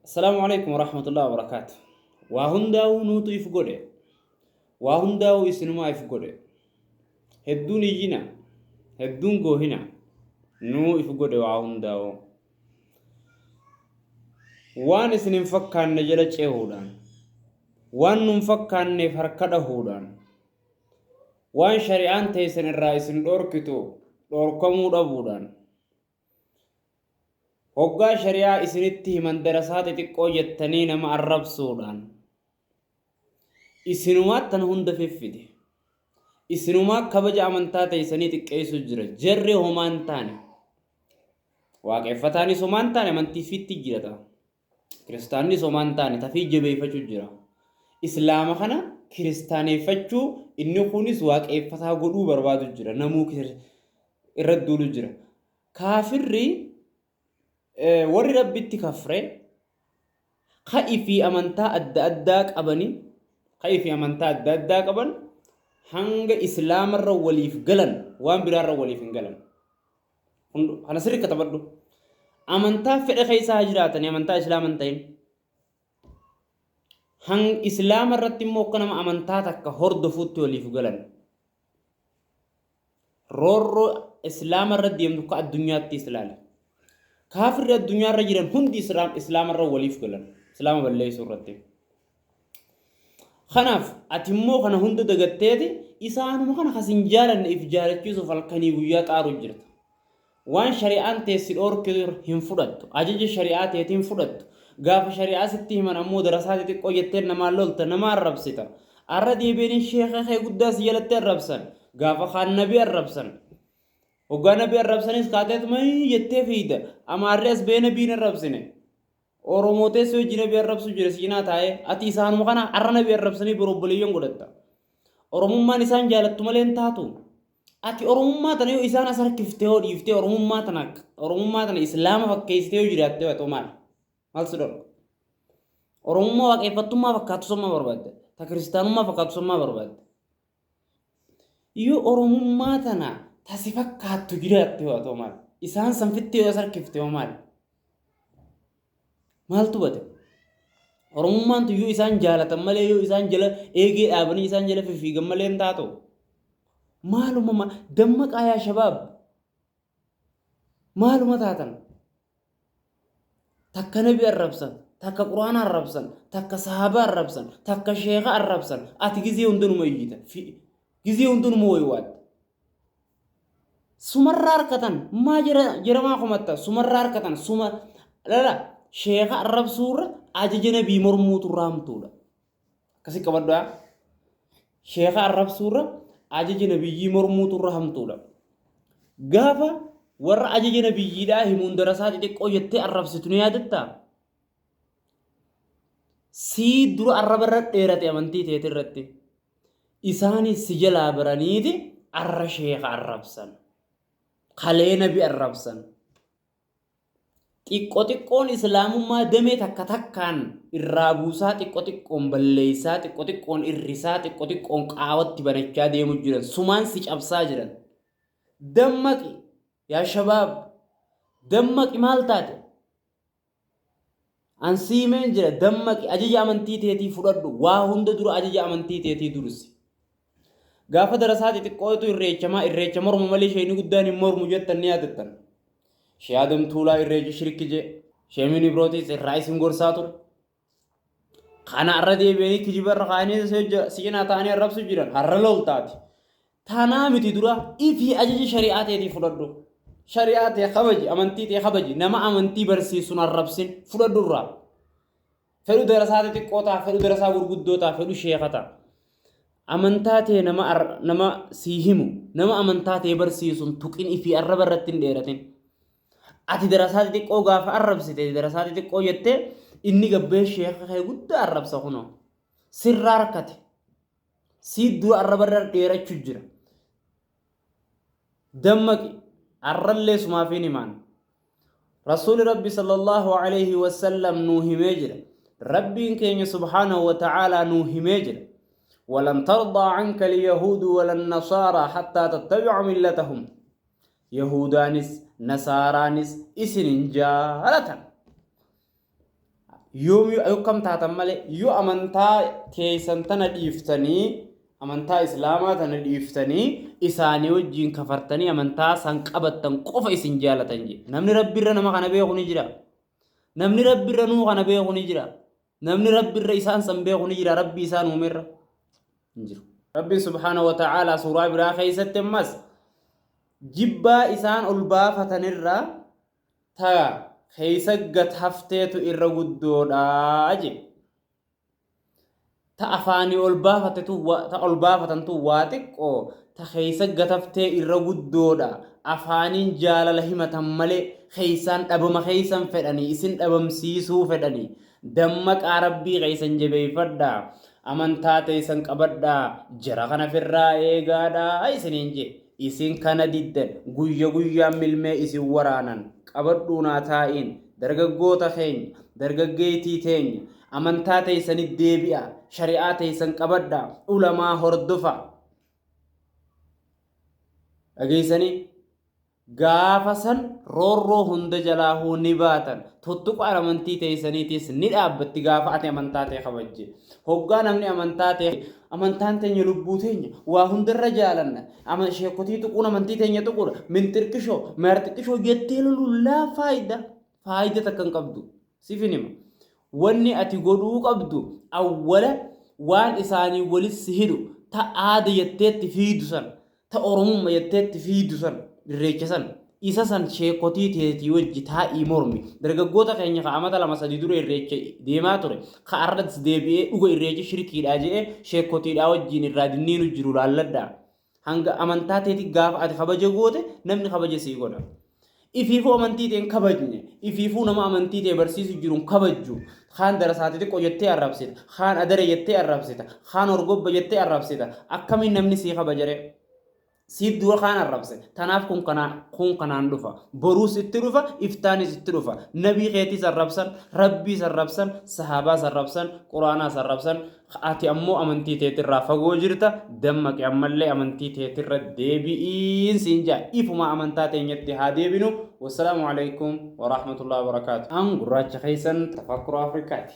السلام عليكم ورحمة الله وبركاته. وهنداو نوتو يفقوده وهنداو يسنما يفقوده هدون يجينا هدون هنا نو يفقوده وهنداو وان سنين فكان نجلة هودان وان نفكان نفركده هودان وان شريعان تيسن الرئيس دوركتو دوركمو دبودان هوغا شريعة اسنتي من درسات تقو يتنين مع الرب سودان isinumaat tan hunda feffide isinumaa kabaja amantaa ta'isanii xiqqeessu jira jarri homaan taane waaqeffataanis homaan taane amantii fitti jirata kiristaannis homaan taane tafii jabeeffachuu jira islaama kana kiristaaneeffachuu inni kunis waaqeffataa godhuu barbaadu jira namuu irra duulu jira kaafirri warri rabbitti kafre ka'i fi amantaa adda addaa qabanii خايف يا من تاد دا قبل هنگ اسلام الر وليف غلن وان برار وليف غلن انا سرك تبدو امنتا فدي خيسا هجراتن امنتا اسلام انتين هن اسلام الرت موكنم امنتا تك هرد فوت وليف غلن رور اسلام الرد يمدك الدنيا تسلال كافر الدنيا رجرن هند اسلام الر وليف غلن اسلام بالله سورته خناف أتمو خنا هندو دقتيدي إسانو مخنا خسنجالا إفجارتيسو فالكني ويات آرو جرت وان شريعان تيسير أور كدر هم فردت أجج شريعات يتم فردت غاف شريعات ستيه من أمو درسات تقو يتر نما لولت نما الرب ستا أردي بين الشيخ خي قداس يلت الرب سن غاف خان نبي الرب سن وغا نبي الرب سن إسكاتت ما يتفيد أما الرئيس بين بين الرب سنه Oromote so jina bi arabsu jira sina tae ati isan mo kana arana bi arabsani boroboliyon godatta oromumma nisan jalattu malen taatu ati oromumma tan yo isan asar kifte ho difte oromumma tan islam fakkeiste yo jiratte wa tomal malsudor oromumma waqefattumma fakkatu somma barbadde ta kristanumma fakkatu somma barbadde yo oromumma tana tasifakatu jiratte wa tomal isan sanfitte yo asar kifte ho mal maaltu bate oromummaan tu yoo isaan jaalatan malee yoo isaan jala eegee dhaabanii isaan jala fiigan malee hin taatu maaluma dammaqaa yaa shabaab maaluma taatan takka nabi arrabsan takka quraana arrabsan takka sahaaba arrabsan takka sheekha arrabsan ati gizee hundinuma iyyita gizee hundinuma waywaat sumarraa harkatan maa jiramaa kumatta sumarraa harkatan suma lala شيخ الرب سورة أججنا بيمرموت رامتولا كسي كبردا شيخ الرب سورة أججنا بيمرموت رامتولا غافا ور أججنا بيجيدا هم دراسات ديك أو يتة الرب ستنيا دتا سيد درو الرب رت تيرت أمانتي تيرت إساني سجلا برانيدي الرشيخ الرب سن خلينا بالرب سن xiqqoon islaamummaa damee takka takkaan irraa buusaa xiqqoon balleessaa xiqqoon irrisaa xiqqoon qaawatti banachaa deemu jiran sumaan si cabsaa jiran dammaqi yaa shabaab dammaqi maal taate ansiimeen jira dammaqi ajaja amantii teetii fudhadhu waa hunda dura ajaja amantii teetii dursi gaafa darasaa xiqqootu irreecha mormu malee sheeni guddaan hin mormu jettan ni yaadattan شيادم تولا الرجال شركة شيميني بروتيس الرئيس مغرساتور خانا أردي بيني كجبر خاني سجنا تاني الرب سجيران هرلول تاتي ثانا متدورا إفي أجج شريعات يدي فلادو شريعات يا خبجي أمانتي يا خبجي نما أمانتي برسي سنا الرب سين فلادو را فلو دراسات تقوتا فلو دراسات ورقدوتا فلو شيخاتا أمانتاتي نما سيهمو نما أمانتاتي برسي سن تقين إفي الرب الرتين ديرتين ati darasaati xiqqoo gaafa arrabsite darasaati xiqqoo jette inni gabbee sheekha kee guddaa arrabsa kuno sirraa rakkate si dura arrabarra dheerachuu jira dammaqi arrallee sumaafiin himaan rasuuli rabbi sallallahu alayhi wasallam nuu himee jira rabbiin keenya subhaanahu wa ta'aalaa nuu himee jira ولن ترضى عنك اليهود ولا النصارى حتى تتبع ملتهم يهودانس نصارانس إسنين جالتا يوم يوكم تاتمالي يو أمانتا تيسنتنا ديفتني أمانتا إسلاما تنديفتني إساني وجين كفرتني أمانتا سنقبتن قف إسنجالة تنجي نمني ربي رنا ما كان بيغني جرا نمني ربي رنو كان بيغني جرا نمني ربي الرئيسان سنبيغني جرا ربي إسان ومر نجر ربي سبحانه وتعالى سورة برا خيسة مس جبا إسان ألبافة نرى تا خيسة قد هفتيتو إرغدو داجي ta afaani ol baafatetu ta ol baafatantu waa xiqqoo ta keeysa gataftee irra guddoodha afaaniin jaalala himatan malee keeysaan dhabama keeysan fedhanii isin dhabamsiisuu fedhanii dammaqaa rabbii keeysan jabeeyfadhaa amantaa teeysan qabadhaa jara kana firraa eegaadhaa isiniin je isin kana diddan guyya guyyaan milmee isin waraanan qabadhuu naa taa'iin dargaggoota keenya dargaggeetii teenya amantaa teeysan deebi'a shari'aa teeysan qabadhaa ulamaa hordofa dhageeysanii gaafa san roorroo hunda jalaa ni baatan tuttuqa amantii teeysaniitis ni dhaabbatti gaafa ati amantaa tee kabajje hoggaa namni amantaa tee amantaan teenya lubbuu teenya waa hundarra jaalanna ama sheekotii tuquun amantii teenya tuquudha mintirqishoo meertiqishoo jettee lolullaa faayida takkan qabdu sifinima wanni ati godhuu qabdu awwala waan isaanii walis hidu ta aada yetteetti fiidu san ta oromumma yetteetti fiidu san irreecha san isa san sheekotii teetii wajji taa'ii mormi dargaggoota keenya ka amata lama sadii dura irreecha deemaa ture ka arras deebi'ee dhuga irreecha shirkiidhaa jedhee sheekotiidhaa wajjiin irraa dinniinu jiru laalladhaa hanga amantaa teeti gaafa ati kabaja goote namni kabaja sii godha ifiifuu amantii teen kabajne ifiifuu nama amantii tee barsiisu jiruun kabajju kaan darasaati xiqqoo jettee arrabsita kaan adare jettee arrabsita kaan orgobba jettee arrabsita akkamiin namni sii kabajare siif dura kaan arrabse tanaaf kun kanaan dhufa boruus itti dhufa iftaanis itti dhufa nabii keetis arrabsan rabbiis arrabsan sahabaas arrabsan quraanaas arrabsan ati ammoo amantii teetirraa fagoo jirta dammaqi ammallee amantii teetirra deebi'iin siin jaa ifuma amantaa teenyatti haa deebinu wassalaamu alaikum warahmatullahi wabarakaatu an gurraacha keeysan tafakkura afrikaati